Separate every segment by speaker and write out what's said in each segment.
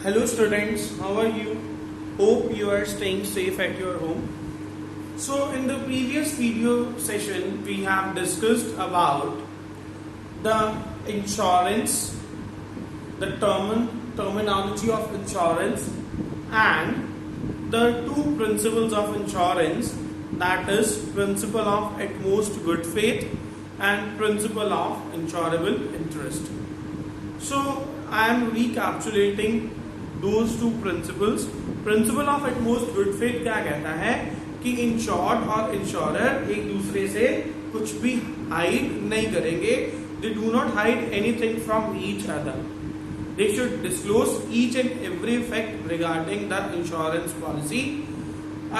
Speaker 1: Hello students, how are you? Hope you are staying safe at your home. So in the previous video session we have discussed about the insurance, the terminology of insurance and the two principles of insurance, that is principle of utmost good faith and principle of insurable interest. So I am recapitulating those two principles. Principle of utmost good faith क्या कहता है कि insured और insurer एक दूसरे से कुछ भी हाइड नहीं करेंगे. They do not hide anything from each other. They should disclose each and every fact regarding the insurance policy.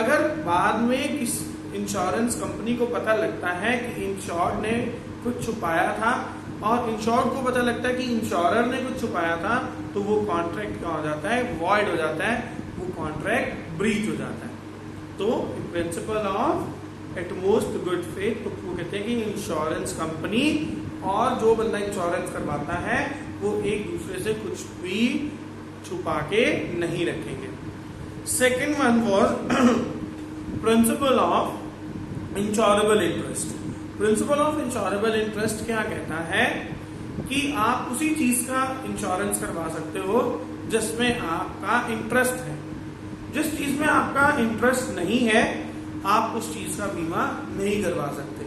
Speaker 1: अगर बाद में किस इंश्योरेंस कंपनी को पता लगता है कि इंश्योर्ड ने कुछ छुपाया था और इंश्योर्ड को पता लगता है कि इंश्योरर ने कुछ छुपाया था, तो वो कॉन्ट्रैक्ट क्या हो जाता है, वॉइड हो जाता है, वो कॉन्ट्रैक्ट ब्रीच हो जाता है. तो principle of utmost good faith, तो वो कहते हैं कि इंश्योरेंस कंपनी और जो बंदा इंश्योरेंस करवाता है वो एक दूसरे से कुछ भी छुपा के नहीं रखेंगे. Second one was principle of insurable interest. Principle of insurable interest क्या कहता है कि आप उसी चीज का इंश्योरेंस करवा सकते हो जिसमें आपका इंटरेस्ट है. जिस चीज में आपका इंटरेस्ट नहीं है आप उस चीज का बीमा नहीं करवा सकते.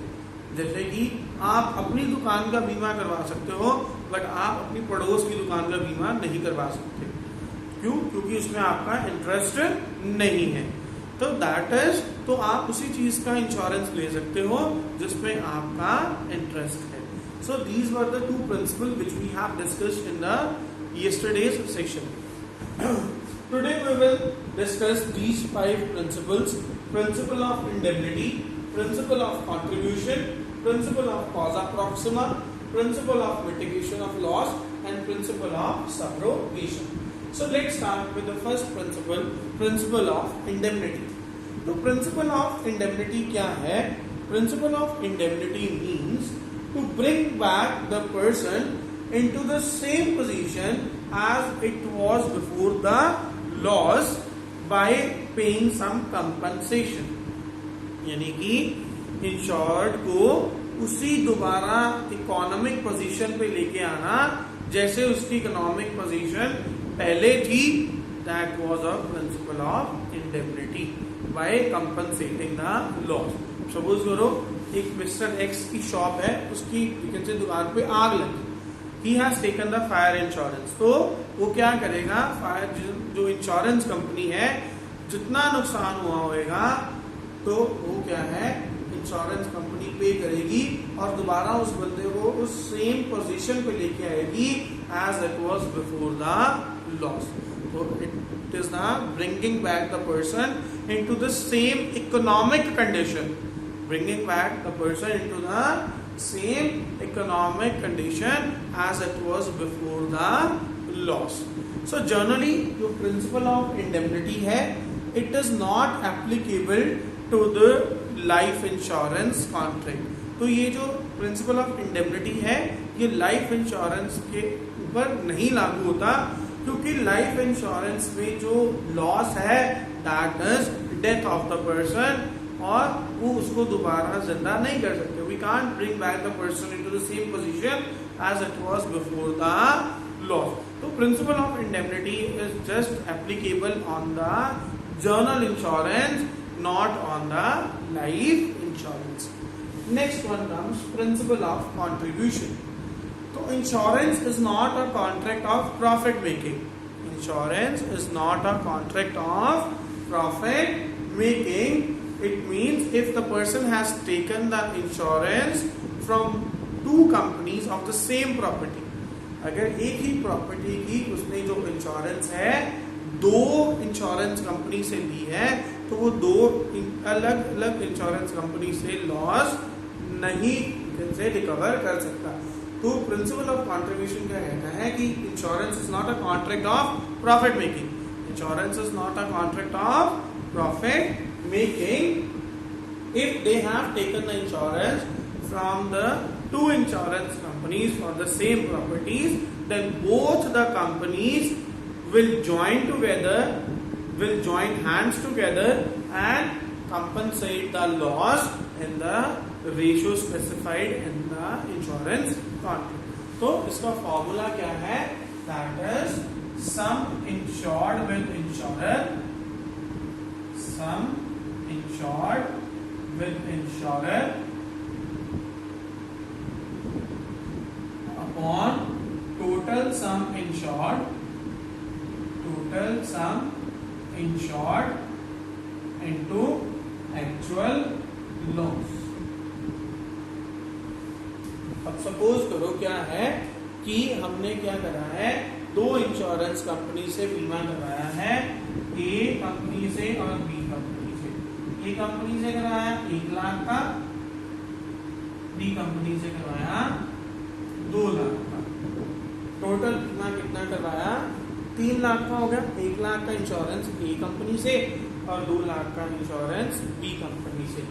Speaker 1: जैसे कि आप अपनी दुकान का बीमा करवा सकते हो बट आप अपनी पड़ोस की दुकान का बीमा नहीं करवा सकते. क्यों? क्योंकि उसमें आपका इंटरेस्ट नहीं है. तो दैट इज, तो आप उसी चीज का इंश्योरेंस ले सकते हो जिसमें आपका इंटरेस्ट है. So these were the two principles which we have discussed in the yesterday's session. Today we will discuss these 5 principles: principle of indemnity, principle of contribution, principle of causa proxima, principle of mitigation of loss and principle of subrogation. So let's start with the first principle, principle of indemnity. तो principle of indemnity क्या है? Principle of indemnity means to bring back the person into the same position as it was before the loss by paying some compensation. यानी कि insured को उसी दोबारा economic position पे लेके आना जैसे उसकी इकोनॉमिक पोजीशन पहले थी. That was a principle of indemnity by compensating the loss. Suppose करो एक मिस्टर एक्स की शॉप है, उसकी दुकान पे आग लगी. He has taken the fire insurance. तो वो क्या करेगा, फायर जो इंश्योरेंस कंपनी है जितना नुकसान हुआ होगा तो वो क्या है, इंश्योरेंस कंपनी पे करेगी और दोबारा उस बंदे को उस सेम पोजीशन पे लेके आएगी as it was before the loss. तो it is the bringing back the person into the same economic condition. Bringing back the person into the same economic condition as it was before the loss. So generally, जो principle of indemnity है, it is not applicable to the life insurance contract. तो ये जो principle of indemnity है, ये life insurance के ऊपर नहीं लागू होता क्योंकि life insurance में जो loss है, that is death of the person, और वो उसको दोबारा जिंदा नहीं कर सकते. We can't bring back the person into the same position as it was before the loss. तो principle of indemnity is just applicable on the general insurance, not on the life insurance. Next one comes principle of contribution. तो insurance is not a contract of profit making. Insurance is not a contract of profit making. It means if the person has taken the insurance from 2 companies of the same property. अगर एक ही property की उसने जो insurance है 2 insurance company से ली है तो वो 2 अलग अलग इंश्योरेंस कंपनी से लॉस नहीं से रिकवर कर सकता. तो प्रिंसिपल ऑफ कॉन्ट्रीब्यूशन क्या कहता है कि insurance is not a contract of profit making. Insurance is not a contract of profit making if they have taken the insurance from the 2 insurance companies for the same properties, then both the companies will join hands together and compensate the loss in the ratio specified in the insurance contract. तो इसका formula क्या है? That is sum insured with insurer upon total sum insured into actual loss. अब suppose करो क्या है कि हमने क्या करा है, दो इंश्योरेंस कंपनी से बीमा करवाया है, ए कंपनी से और बी कंपनी से. ए कंपनी से करवाया 1 लाख का, बी कंपनी से करवाया 2 लाख का. टोटल बीमा कितना करवाया? 3 लाख का हो गया. 1 लाख का इंश्योरेंस ए कंपनी से और 2 लाख का इंश्योरेंस बी कंपनी से.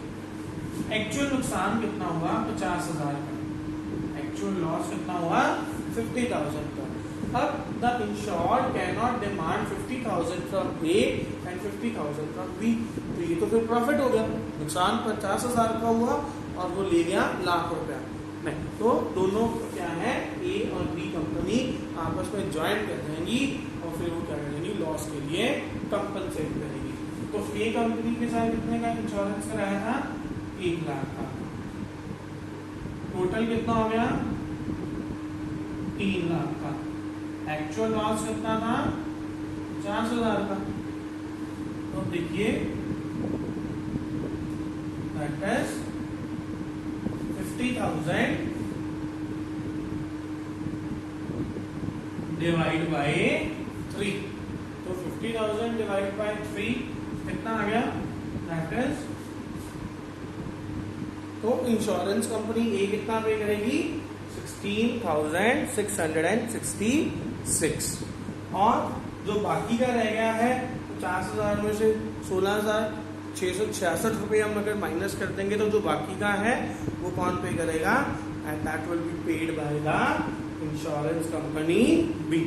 Speaker 1: एक्चुअल नुकसान कितना हुआ? 50,000 का. एक्चुअल लॉस कितना हुआ? 50,000 का. अब the insured cannot demand 50,000 from A and 50,000 from B. तो ये तो फिर प्रॉफिट हो गया. नुकसान 50,000 का हुआ और वो ले गया लाख रुपया. नहीं, तो दोनों क्या है, ए और बी कंपनी आपस में ज्वाइन कर देंगी और फिर वो क्या करेंगी, लॉस के लिए कंपनसेट करेगी. तो ए कंपनी के साथ कितने का इंश्योरेंस कराया था? 1 लाख का. टोटल कितना हो गया? 3 लाख का. एक्चुअल लॉस कितना था? 50,000 का. तो देखिए दैट इज 50,000 डिवाइड बाय 3. तो 50,000 डिवाइड बाय 3 कितना आ गया? दैट इज, तो इंश्योरेंस कंपनी ए कितना पे करेगी? 16,666. और जो बाकी का रह गया है 50,000 में से 16,666 रुपए हम अगर माइनस कर देंगे तो जो बाकी का है वो कौन पे करेगा? And that will be paid by the insurance company B.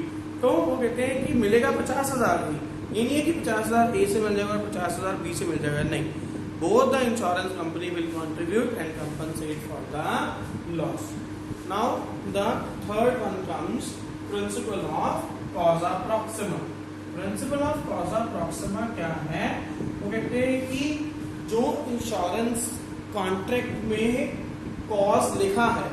Speaker 1: तो वो कहते हैं कि मिलेगा 50,000 ही. ये नहीं है कि 50,000 ए से मिल जाएगा और 50,000 बी से मिल जाएगा. नहीं, both the insurance company will contribute and compensate for the loss. Now the third one comes principle of causa proxima. Principle of causa proxima क्या है? वो कहते हैं कि जो इंश्योरेंस कॉन्ट्रैक्ट में कॉज लिखा है,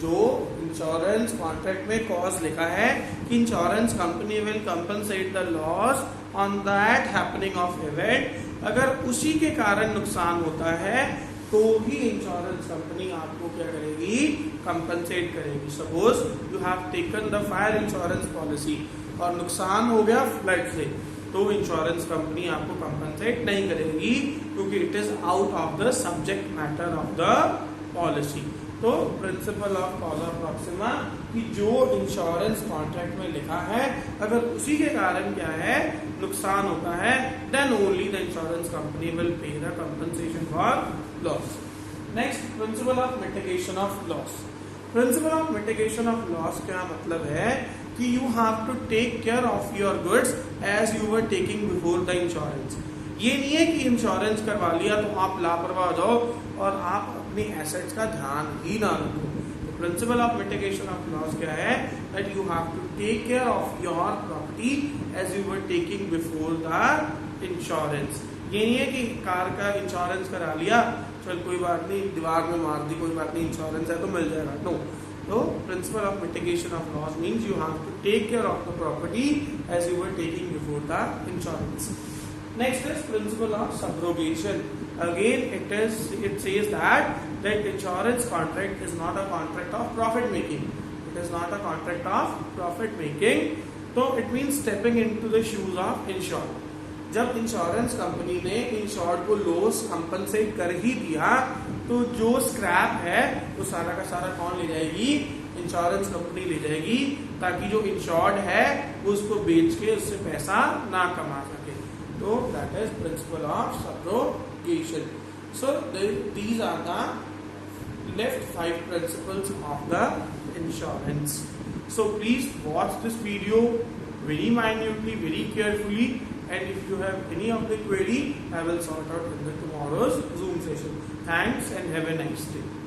Speaker 1: जो इंश्योरेंस कॉन्ट्रैक्ट में कॉज लिखा है कि insurance company will compensate the loss on that happening of event, अगर उसी के कारण नुकसान होता है तो ही इंश्योरेंस कंपनी आपको क्या करेगी? कंपनसेट करेगी. Suppose you have taken the fire insurance policy और नुकसान हो गया फ्लड से, तो इंश्योरेंस कंपनी आपको कंपनसेट नहीं करेगी क्योंकि it is out of the subject matter of the policy. तो प्रिंसिपल ऑफ कॉजा प्रॉक्सिमा कि जो इंश्योरेंस कॉन्ट्रैक्ट में लिखा है अगर उसी के कारण क्या है, नुकसान होता है, then only the insurance company will pay the compensation for loss. Next, principle of mitigation of loss. Principle of mitigation of loss क्या मतलब है कि you have to take care of your goods as you were taking before the insurance. ये नहीं है कि insurance करवा लिया तो आप लापरवाह हो जाओ और आप अपनी एसेट्स का ध्यान ही ना रखो. Principle of mitigation of loss क्या है? That you have to take care of your property as you were taking before the insurance. ये नहीं है कि कार का इंश्योरेंस करा लिया, चल कोई बात नहीं, दीवार में मार दी, कोई बात नहीं, इंश्योरेंस है तो मिल जाएगा. नो. तो principle of mitigation of loss means you have to take care of the property as you were taking before the insurance. Next is principle of subrogation. Again, it says that the insurance contract is not a contract of profit making. It is not a contract of profit making. So it means stepping into the shoes of insured. जब insurance company ने insured को loss compensate कर ही दिया तो जो scrap है वो सारा का सारा कौन ले जाएगी? इंश्योरेंस कंपनी ले जाएगी, ताकि जो इंश्योर्ड है वो उसको बेच के उससे पैसा ना कमा सके. So that is principle of subrogation. So these are the left 5 principles of the insurance. So please watch this video very minutely, very carefully, and if you have any of the query, I will sort out in the tomorrow's Zoom session. Thanks and have a nice day.